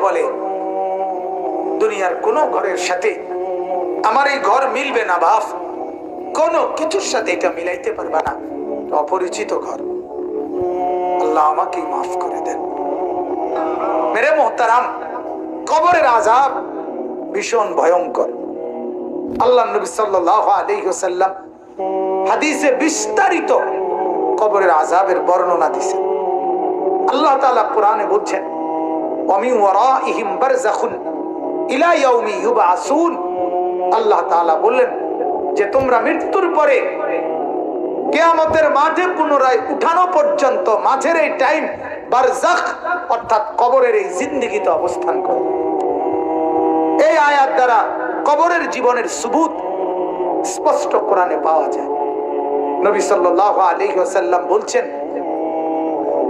বলে দুনিয়ার কোনো ঘরের সাথে আমার এই ঘর মিলবে না বাপ, কোনো কিছুর সাথে এটা মিলাইতে পারবে না, অপরিচিত ঘর। আল্লাহ আমাকে মাফ করে দেন। মেরে মোহতারাম, কবরের আযাব ভীষণ ভয়ঙ্কর। আল্লাহ নবী সাল্লাল্লাহু আলাইহি ওয়াসাল্লাম হাদিসে বিস্তারিত কবরের আযাবের বর্ণনা দিয়েছেন। আল্লাহ তাআলা কোরআনে বলছেন, ওয়ামিন ওয়ারাইহিম বারযাখুন ইলা ইয়াউমি ইউবআসুন। আল্লাহ তাআলা বললেন যে তোমরা মৃত্যুর পরে কিয়ামতের মাঠে পুনরায় উঠানো পর্যন্ত মাঝের এই টাইম বারযাখ অর্থাৎ কবরের এই জিন্দেগিতে অবস্থান করো। এই আয়াত দ্বারা কবরের জীবনের সুবুত স্পষ্ট কোরআনে পাওয়া যায়। নবী সাল্লাল্লাহু আলাইহি ওয়াসাল্লাম বলছেন,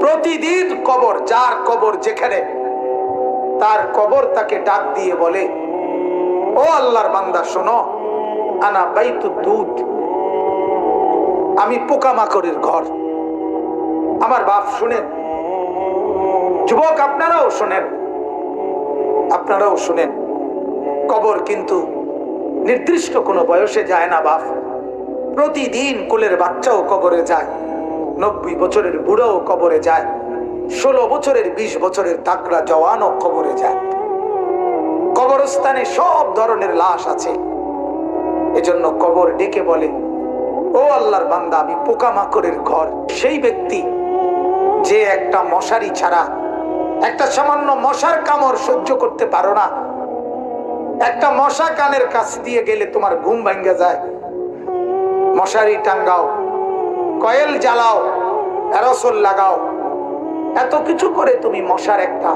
প্রতিদিন কবর, যার কবর যেখানে, তার কবর তাকে ডাক দিয়ে বলে, ও আল্লাহর বান্দা শোনো, আনা বাইতুদ দুদ, আমি পোকামাকড়ের ঘর। আমার বাপ শুনেন, যুবক আপনারাও শুনেন, আপনারাও শুনেন, কবর কিন্তু নির্দিষ্ট কোনো বয়সে যায় না বাপ। প্রতিদিন কোলের বাচ্চাও কবরে যায়, 90 বছরের বুড়াও কবরে যায়, 16 বছরের 20 বছরের তাকড়া জওয়ানও কবরে যায়। কবরস্থানে সব ধরনের লাশ আছে। এজন্য কবর ডেকে বলে, ও আল্লাহর বান্দা, আমি পোকামাকড়ের ঘর। সেই ব্যক্তি যে একটা মশারি ছাড়া, একটা সামান্য মশার কামড় সহ্য করতে পারো না, একটা মশা কানের কাছ দিয়ে গেলে তোমার ঘুম ভাঙ্গা যায়, মশারি টাঙ্গাও, কয়েল জ্বালাও, অ্যারোসল লাগাও, এত কিছু করে তুমি মশার একটা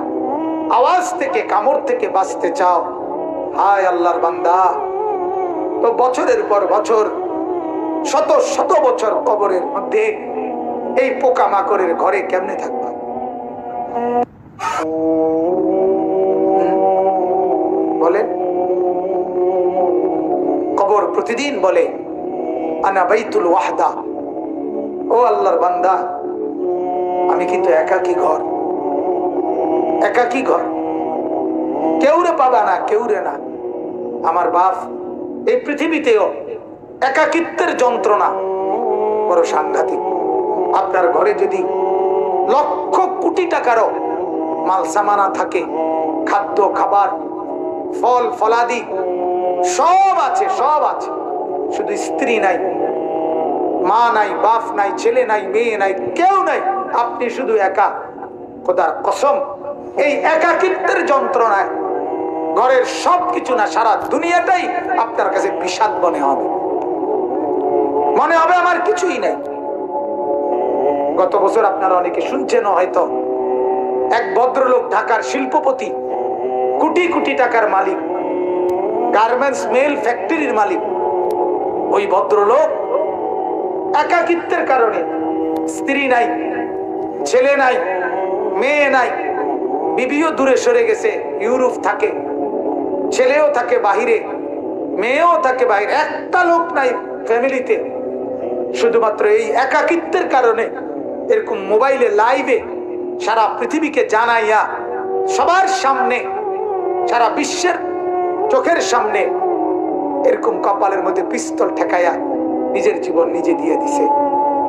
আওয়াজ থেকে, কামড় থেকে বাঁচতে চাও। হায় আল্লাহর বান্দা, তো বছরের পর বছর, শত শত বছর কবরের মধ্যে এই পোকামাকড়ের ঘরে কেমনে থাকবা? বলেন। কবর প্রতিদিন বলে, আনা বাইতুল ওয়াহদা, ও আল্লাহর বান্দা, আমি কিন্তু একাকী ঘর। একাকী ঘর, কেউরে পাবা না, কেউরে না। আমার বাপ, এই পৃথিবীতেও একাকিত্বের যন্ত্রণা বড় সাংঘাতিক। আপনার ঘরে যদি লক্ষ কোটি টাকারও মাল সামানা থাকে, খাদ্য খাবার, ফল ফলাদি সব আছে, সব আছে, শুধু স্ত্রী নাই, মা নাই, বাপ নাই, ছেলে নাই, মেয়ে নাই, কেউ নাই, আপনি শুধু একা। খোদার কসম, এই একাকিত্বের যন্ত্রণায় ঘরের সবকিছু না, সারা দুনিয়াটাই আপনার কাছে বিষাদ মনে হবে। মনে হবে আমার কিছুই নাই। গত বছর আপনারা অনেকে শুনছেন হয়তো, এক ভদ্রলোক, ঢাকার শিল্পপতি, কোটি কোটি টাকার মালিক, গার্মেন্টস মেল ফ্যাক্টরির মালিক, ওই ভদ্রলোক একাকিত্বের কারণে, স্ত্রী নাই, ছেলে নাই, মেয়ে নাই, বিবিও দূরে সরে গেছে, ইউরোপ থাকে, ছেলেও থাকে বাহিরে, মেয়েও থাকে বাহিরে, একটা লোক নাই ফ্যামিলিতে। শুধুমাত্র এই একাকিত্বের কারণে এরকম মোবাইলে লাইভে সারা পৃথিবীকে জানাইয়া, সবার সামনে, সারা বিশ্বের চোখের সামনে এরকম কপালের মধ্যে পিস্তল ঠেকাইয়া নিজের জীবন নিজে দিয়ে দিছে,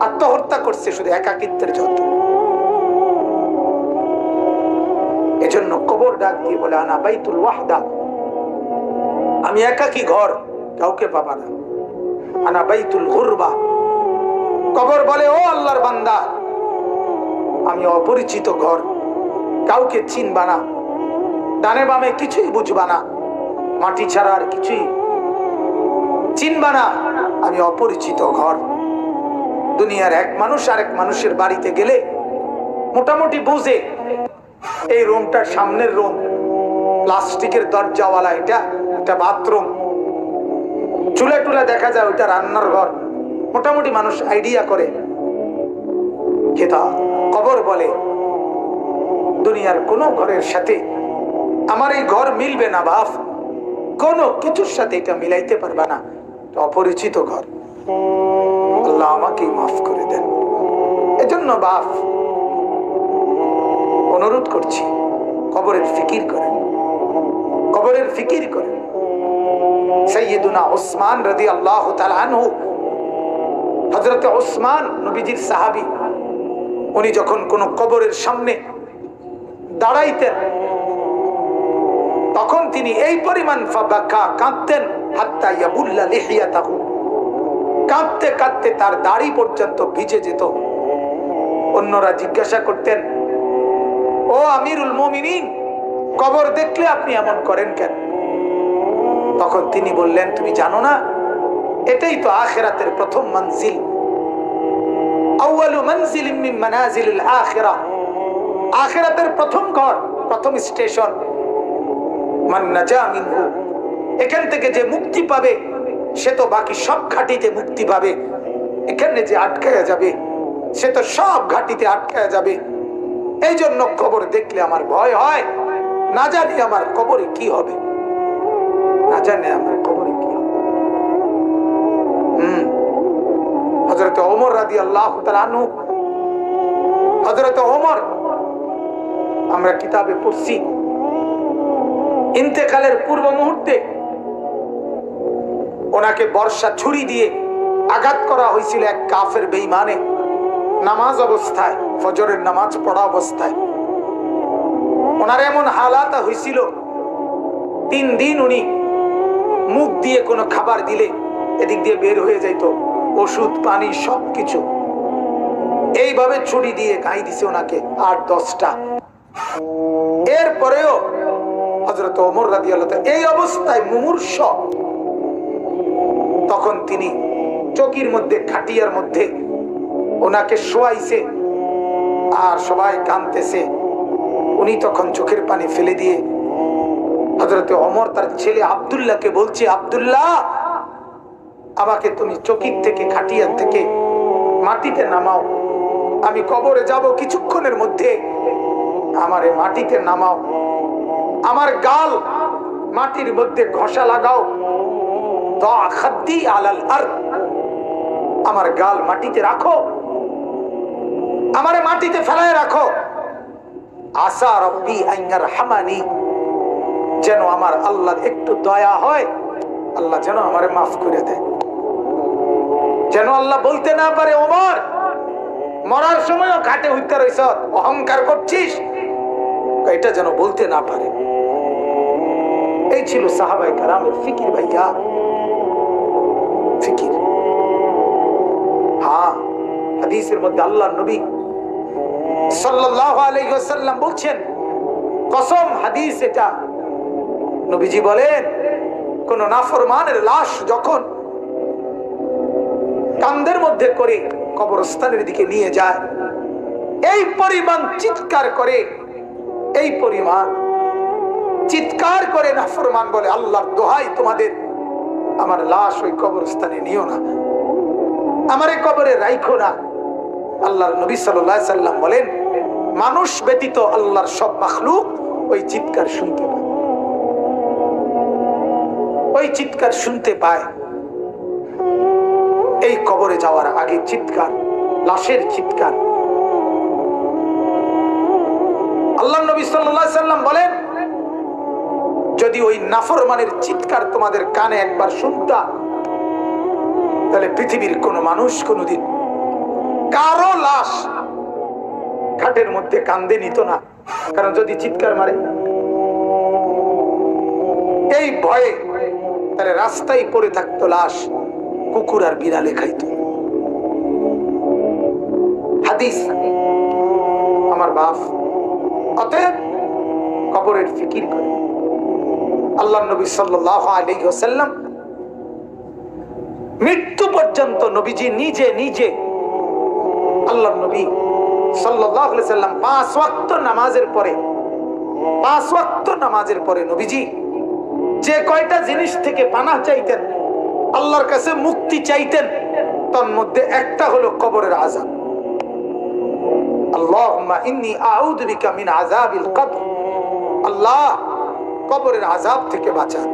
আত্মহত্যা করছে শুধু একাকিত্বের জন্য। এজন্য কবর ডাক দিয়ে বলে, আনা বাইতুল ওয়াহদা, আমি একাকী ঘর, কাউকে পাবা না। আনা বাইতুল গুরবা, কবর বলে, ও আল্লাহর বান্দা, আমি অপরিচিত ঘর, কাউকে চিনবা না, ডানে বামে কিছুই বুঝবা না, মাটি ছাড়া আর কিছুই চিনবা না, আমি অপরিচিত ঘর। দুনিয়ার এক মানুষ আরেক মানুষের বাড়িতে গেলে মোটামুটি বুঝে এই রুমটার সামনের রুম, প্লাস্টিকের দরজাওয়ালা, এটা একটা বাথরুম, চুলা টুলা দেখা যায়, ওইটা রান্নার ঘর, মোটামুটি মানুষ আইডিয়া করে। খেতা কবর বলে, দুনিয়ার কোনো ঘরের সাথে আমার এই ঘর মিলবে না বাপ, কোনো কিছুর সাথে এটা মিলাইতে পারবা না, অপরিচিত ঘর। আল্লাহ আমাকে মাফ করে দেন। এজন্য বাপ, অনুরোধ করছি, কবরের ফিকির করেন। কবরের ফিকির করেন। সাইয়্যিদুনা উসমান রাদিয়াল্লাহু তাআলা আনহু, হযরত উসমান নবীজির সাহাবী, উনি যখন কোন কবরের সামনে দাঁড়াইতেন তখন তিনি এই পরিমাণ ফাবাকা কাঁদতেন, হাত্তা ইয়াবুল্লা লিহিয়াতাহু, কাঁদতে কাঁদতে তার দাড়ি পর্যন্ত ভিজে যেত। অন্যরা জিজ্ঞাসা করতেন, ও আমিরুল মুমিনিন, কবর দেখলে আপনি এমন করেন কেন? তখন তিনি বললেন, তুমি জানো না এটাই তো আখিরাতের প্রথম মঞ্জিল, আউয়ালু মানজিলিন মিন মানাজিলিল আখিরাহ, আখিরাতের প্রথম ঘর, প্রথম স্টেশন। মান নাজা মিনহু, এখান থেকে যে মুক্তি পাবে সে তো বাকি সব ঘাটিতে মুক্তি পাবে, এখানে যে আটকায়া যাবে সে তো সব ঘাটিতে আটকায়া যাবে। এই জন্য কবর দেখলে আমার ভয় হয়, না জানি আমার কবরে কি হবে, না জানি আমার কবরে কি হবে। হযরত ওমর রাদিয়াল্লাহু তাআলা আনহু, হযরত ওমর আমরা কিতাবে পড়ছি, ইন্তেকালের পূর্ব মুহূর্তে ওনাকে বর্ষা ছুরি দিয়ে আঘাত করা হয়েছিল এক কাফের বেঈমানে, নামাজ অবস্থায়, ফজরের নামাজ পড়া অবস্থায়। ওনার এমন হালাত হয়েছিল, 3 দিন উনি মুখ দিয়ে কোনো খাবার দিলে এদিক দিয়ে বের হয়ে যাইত, ওষুধ পানি সবকিছু। এইভাবে ছুরি দিয়ে গাই দিছে ওনাকে 8-10টা। এরপরেও হযরত ওমর রাদিয়াল্লাহু তাআলা এই অবস্থায় মুমূর্ষ, তখন তিনি চকির মধ্যে, খাটিয়ার মধ্যে ওনাকে শোয়াইছে আর সবাই কাঁদতেছে। উনি তখন চোখের পানি ফেলে দিয়ে হযরত ওমর তার ছেলে আব্দুল্লাহকে বলছে, আব্দুল্লাহ, আমাকে তুমি চকির থেকে, খাটিয়ার থেকে মাটিতে নামাও, আমি কবরে যাব কিছুক্ষণের মধ্যে, আমারে মাটিতে নামাও, আমার গাল মাটির মধ্যে ঘষা লাগাও, দা খাদ্দি আলাল আরদ, আমার গাল মাটিতে রাখো, আমারে মাটিতে ফেলায় রাখো, আসা রব্বি আন ইয়ারহামানি, যেন আমার আল্লাহর একটু দয়া হয়, আল্লাহ যেন আমারে মাফ করে দেয়, যেন আল্লাহ বলতে না পারে, ওমর মরার সময়ও ঘাটে হইতে রইছ, অহংকার করছিস, এটা যেন বলতে না পারে। এই ছিল সাহাবায়ে কেরামের ফিকির। ভাইয়া, ফিকির। হ্যাঁ, হাদিসের মধ্যে আল্লাহর নবী সাল্লাল্লাহু আলাইহি ওয়াসাল্লাম বলছেন, কসম, হাদিস এটা, নবীজি বলেন, কোন নাফরমানের লাশ যখন কান্দের মধ্যে করে কবরস্থানের দিকে নিয়ে যায়, এই পরিমাণ চিৎকার করে, এই পরিমাণ চিৎকার করে নাফরমান বলে, আল্লাহর দোহাই তোমাদের, আমার লাশ ওই কবরস্থানে নিও না, আমারে কবরে রাইখো না। আল্লাহর নবী সাল্লাল্লাহু আলাইহি সাল্লাম বলেন, মানুষ ব্যতীত আল্লাহর সব মাখলুক ওই চিৎকার শুনতে পায়, ওই চিৎকার শুনতে পায়। এই কবরে যাওয়ার আগে চিৎকার, লাশের চিৎকার। আল্লাহর নবী সাল্লাল্লাহু আলাইহি সাল্লাম বলেন, যদি ওই নাফরমানের চিৎকার তোমাদের কানে একবার শুনতা, তাহলে পৃথিবীর কোন মানুষ কোনদিন কারো লাশ খাটের মধ্যে কান্দে নিত না, কারণ যদি চিৎকার মারে এই ভয়ে, তাহলে রাস্তায় পড়ে থাকতো লাশ, কুকুর আর বিড়ালে খাইত। হাদিস আমার বাপ। অতএব কবরের ফিকির করে। আল্লাহর নবী সাল্লাল্লাহু আলাইহি ওয়াসাল্লাম মৃত্যু পর্যন্ত নবীজি নিজে নিজে, আল্লাহর নবী সাল্লাল্লাহু আলাইহি ওয়াসাল্লাম 5 ওয়াক্ত নামাজের পরে, 5 ওয়াক্ত নামাজের পরে নবীজি যে কয়টা জিনিস থেকে পানাহ চাইতেন, আল্লাহর কাছে মুক্তি চাইতেন, তার মধ্যে একটা হলো কবরের আযাব। আল্লাহুম্মা ইন্নী আউযু বিকা মিন আযাবিল কবর, আল্লাহ কবরের আযাব থেকে বাঁচান,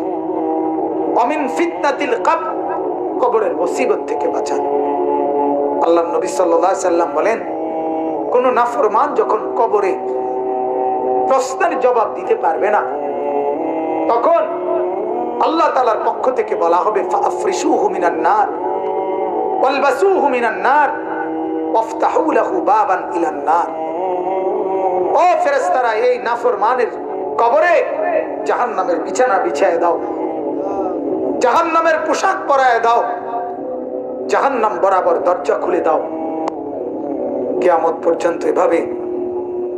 ওয়া মিন ফিতনাতিল কবর, কবরের মুসিবত থেকে বাঁচান। আল্লাহর নবী সাল্লাল্লাহু আলাইহি সাল্লাম বলেন, কোন নাফরমান যখন কবরে প্রশ্নের জবাব দিতে পারবে না, তখন আল্লাহ তাআলার পক্ষ থেকে বলা হবে ফাফরিশুহু মিনান নার ওয়ালবাসুহু মিনান নার ওয়াফতাহু লাহু বাবান ইলান নার। ও ফেরেশতারা, এই নাফরমানের কবরে জাহান্নামের বিছানা বিছায় দাও, জাহান্নামের পোশাক পরায় দাও, জাহান্নাম বরাবর দরজা খুলে দাও। কিয়ামত পর্যন্ত এভাবে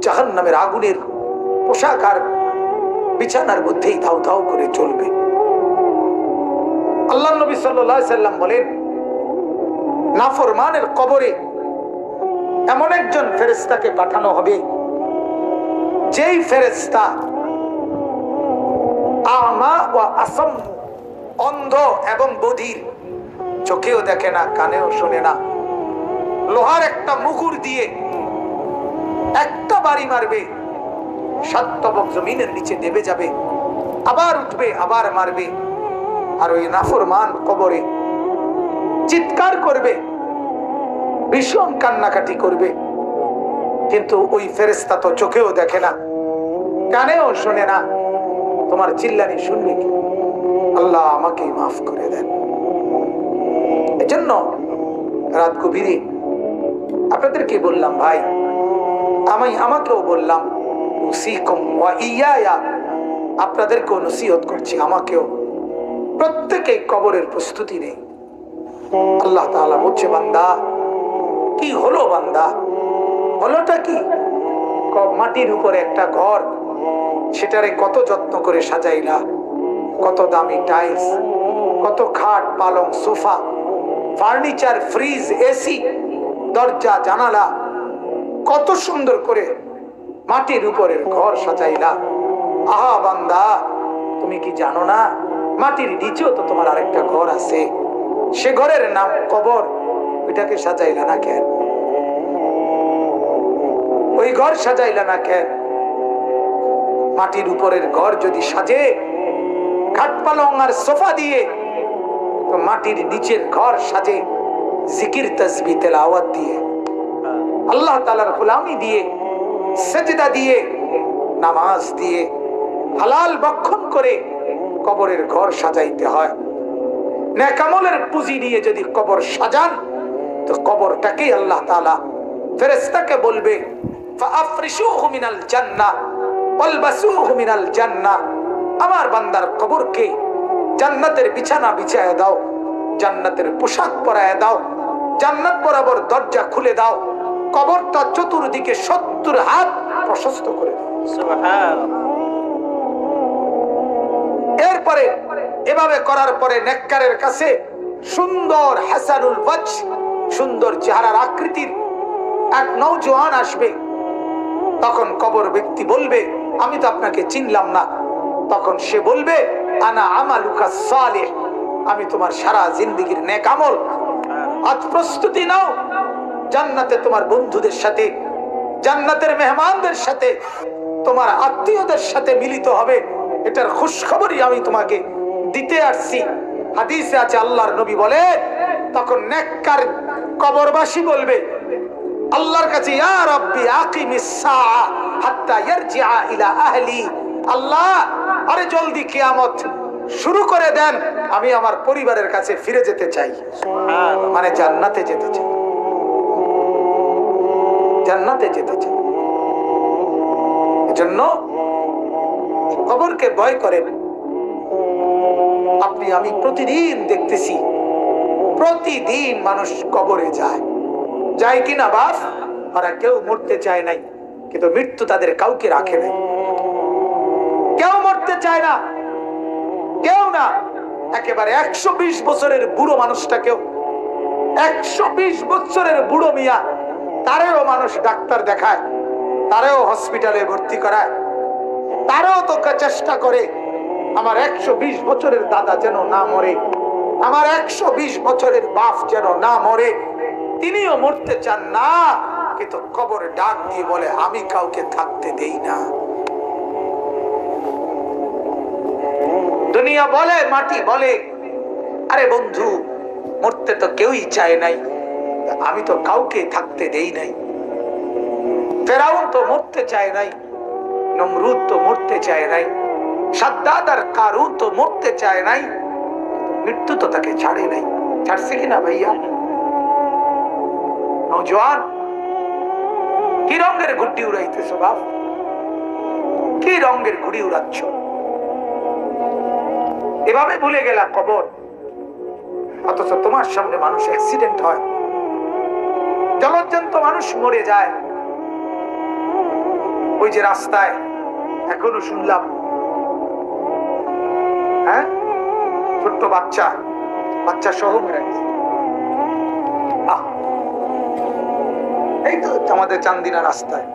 জাহান্নামের আগুনের পোশাক আর বিছানার মধ্যেই ধাও ধাও করে চলবে। আল্লাহ নবী সাল্লাল্লাহু আলাইহি সাল্লাম বলেন, নাফরমানের কবরে এমন একজন ফেরেশতাকে পাঠানো হবে, যেই ফেরেশতা আমা ওয়া আসাম, অন্ধ এবং বধির, চোখেও দেখে না, কানেও শোনে না, লোহার একটা মুগুর দিয়ে একটা বাড়ি মারবে, 7 তবক জমিনের নিচে দেবে যাবে, আবার উঠবে, আবার মারবে। আর ওই নাফরমান কবরে চিৎকার করবে, ভীষণ কান্নাকাটি করবে, কিন্তু ওই ফেরেশতা তো চোখেও দেখে না, কানেও শোনে না, তোমার চিল্লানি শুনবে কি? আল্লাহ আমাকে মাফ করে দেন। এজন্য রাত গভীরে আপনাদেরকে বললাম, ভাই আমাকেও বললাম, উসিকুম ওয়া ইয়ায়া, আপনাদেরকেও নসিহত করছি, আমাকেও। প্রত্যেকেই কবরের প্রস্তুতি নেই। আল্লাহ তাআলা বলছে, বান্দা কি হলো? বান্দা হলোটা কি? মাটির উপরে একটা ঘর, সেটারে কত যত্ন করে সাজাইলা, কত দামি টাইলস, কত খাট পালং সোফা, ফার্নিচার, ফ্রিজ, এসি, দরজা জানালা, কত সুন্দর করে মাটির উপরের ঘর সাজাইলা। আহা বান্দা, তুমি কি জানো না মাটির নিচেও তো তোমার আরেকটা ঘর আছে, সে ঘরের নাম কবর। ওইটাকে সাজাইলা না কেন? ওই ঘর সাজাইলা না কেন? মাটির উপরের ঘর যদি সাজে খাট পালং আর সোফা দিয়ে, তো মাটির নিচের ঘর সাজে জিকির তাসবিহ তেলাওয়াত দিয়ে, আল্লাহ তাআলার গোলামি দিয়ে, সেজদা দিয়ে, নামাজ দিয়ে, হালাল ভক্ষণ করে কবরের ঘর সাজাইতে হয়। নেক আমলের পুঁজি দিয়ে যদি কবর সাজান, তো কবরটাকে আল্লাহ তাআলা ফেরেশতাকে বলবে, ফাআফরিশুহু মিনাল জান্নাহ ওয়ালবাসুহু মিনাল জান্নাহ, আমার বান্দার কবরকে জান্নাতের বিছানা বিছায় দাও, জান্নাতের পোশাক পরায় দাও, জান্নাত বরাবর দরজা খুলে দাও, কবরটা চতুর্দিকে 70 হাত প্রশস্ত করে দাও। সুবহানাল্লাহ। এরপরে এভাবে করার পরে নেককারের কাছে সুন্দর হাসানুল ওয়াজ, সুন্দর চেহারার আকৃতির এক নওজোয়ান আসবে। তখন কবর ব্যক্তি বলবে, আমি তো আপনাকে চিনলাম না। তখন সে বলবে, আনা আমালুকা সালিহ, আমি তোমার সারা জিন্দেগীর নেক আমল। আজ প্রস্তুতি নাও, জান্নাতে তোমার বন্ধুদের সাথে, জান্নাতের মেহমানদের সাথে, তোমার আত্মীয়দের সাথে মিলিত হবে। এটার খুশখবরই আমি তোমাকে দিতে আসছি। হাদিসে আছে, আল্লাহর নবী বলে, তখন নেককার কবরবাসী বলবে আল্লাহর কাছে, ইয়া রাব্বি আকিমিস সাআ হাত্তা ইয়ারজিআ ইলা আহলি, আল্লাহ আরে জলদি কিয়ামত শুরু করে দেন, আমি আমার পরিবারের কাছে ফিরে যেতে চাই। মানে জান্নাতে যেতে চাই, জান্নাতে যেতে চাই। এজন্য কবরকে ভয় করেন। আপনি আমি প্রতিদিন দেখতেছি, প্রতিদিন মানুষ কবরে যায়, যায় কিনা বাপ? ওরা কেউ মরতে চায় নাই, কিন্তু মৃত্যু তাদের কাউকে রাখে নাই। কেউ মরতে চায় না, কেউ না। একেবারে 120 বছরের বুড়ো মানুষটাকেও, 120 বছরের বুড়ো মিয়া, তারেও মানুষ ডাক্তার দেখায়, তারেও হসপিটালে ভর্তি করায়, তারাও তো চেষ্টা করে আমার 120 বছরের দাদা যেন না মরে, আমার 120 বছরের বাপ যেন না মরে। তিনিও মরতে চান না, কিন্তু কবর ডাক দিয়ে বলে, আমি কাউকে থাকতে দেই না। দুনিয়া বলে, মাটি বলে, আরে বন্ধু মরতে তো কেউই চায় নাই, আমি তো কাউকে থাকতে দেই নাই। ফেরাউন তো মরতে চায় নাই, নমরুদ তো মরতে চায় নাই, সাদ্দাদ আর কারুন তো মরতে চায় নাই, মৃত্যু তো তাকে ছাড়ে নাই। ছাড়ছে কিনা ভাইয়া? নওজোয়ান, কি রঙের ঘুড়ি উড়াইতেছো বাপ? কি রঙের ঘুড়ি উড়াচ্ছ? এভাবে ভুলে গেলা কবর, অথচ তোমার সামনে মানুষ অ্যাক্সিডেন্ট হয়, জলজ্জন্ত মানুষ মরে যায়। ওই যে রাস্তায় এখনো শুনলাম, হ্যাঁ, ছোট্ট বাচ্চা সহ মেরে গেছে। এই তো আমাদের চান্দিনা রাস্তায়।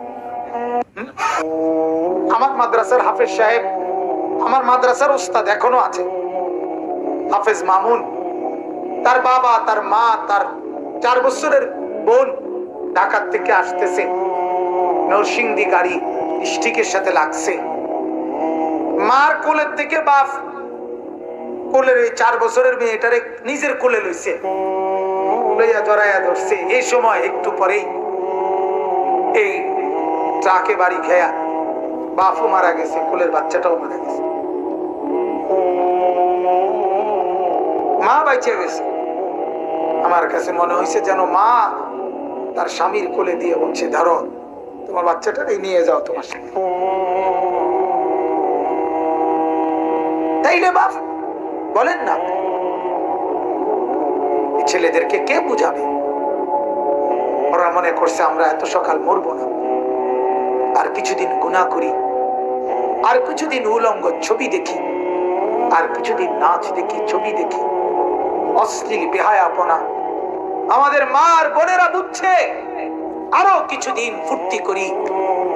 আমার মাদ্রাসার হাফেজ সাহেব, আমার মাদ্রাসার ওস্তাদ এখনো আছে, হাফেজ মামুন। তার বাবা, তার মা, তার 4 বছরের বোন ঢাকা থেকে আসতেছে, নরসিংদী গাড়ি স্টিকের সাথে লাগছে। মার কোলের থেকে বাপ কোলের এই 4 বছরের মেয়েটারে নিজের কোলে লইছে, লইয়া জড়াইয়া ধরছে। এই সময় একটু পরেই এই ট্রাকে বাড়ি খেয়া বাপও মারা গেছে, কোলের বাচ্চাটাও মারা গেছে, মা বাইচে গেছে। আমার কাছে মনে হয়েছে যেন মা তার স্বামীর কোলে দিয়ে বলছে, ধরো তোমার বাচ্চাটাকে নিয়ে যাও তোমার সাথে। তাই না বাপ? বলেন না, ছেলেদেরকে কে বুঝাবে? ওরা মনে করছে আমরা এত সকাল মরবো না, আর কিছুদিন গুনাহ করি, আর কিছুদিন উলঙ্গ ছবি দেখি, আর কিছুদিন নাচ দেখি, ছবি দেখি, অশ্লীল বেহায়াপনা। আমাদের মা আর বোনেরা বুঝছে আরো কিছুদিন ফুর্তি করি,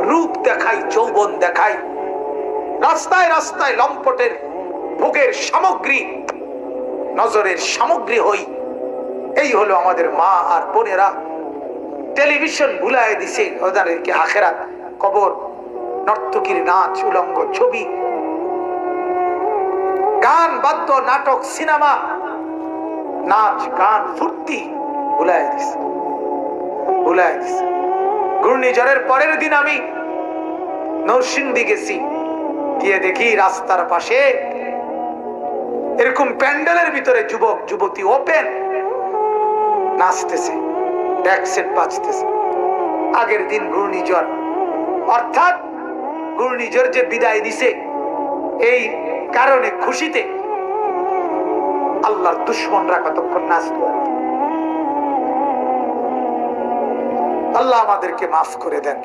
রূপ দেখাই, যৌবন দেখাই, রাস্তায় রাস্তায় লম্পটের ভোগের সামগ্রী, নজরের সামগ্রী হই। এই হলো আমাদের মা আর বোনেরা। টেলিভিশন ভুলায় দিছে ওদেরকে আখেরাত, কবর, নর্তকীর নাচ, উলঙ্গ ছবি, গান, বাদ্য, নাটক, সিনেমা, নাচ, গান, ফুর্তি ভুলায় দিছে, ভুলায় দিছে। ঘূর্ণিঝড়ের পরের দিন আমি নরসিংদী গেছি, গিয়ে দেখি রাস্তার পাশে এরকম প্যান্ডেলের ভিতরে যুবক যুবতী ওপেন নাচতেছে, ডেক সেট বাজতেছে। আগের দিন ঘূর্ণিঝড়, অর্থাৎ ঘূর্ণিঝড় যে বিদায় দিছে এই কারণে খুশিতে আল্লাহর দুশমনরা কতক্ষণ নাচতো। আল্লাহ আমাদেরকে মাফ করে দেন।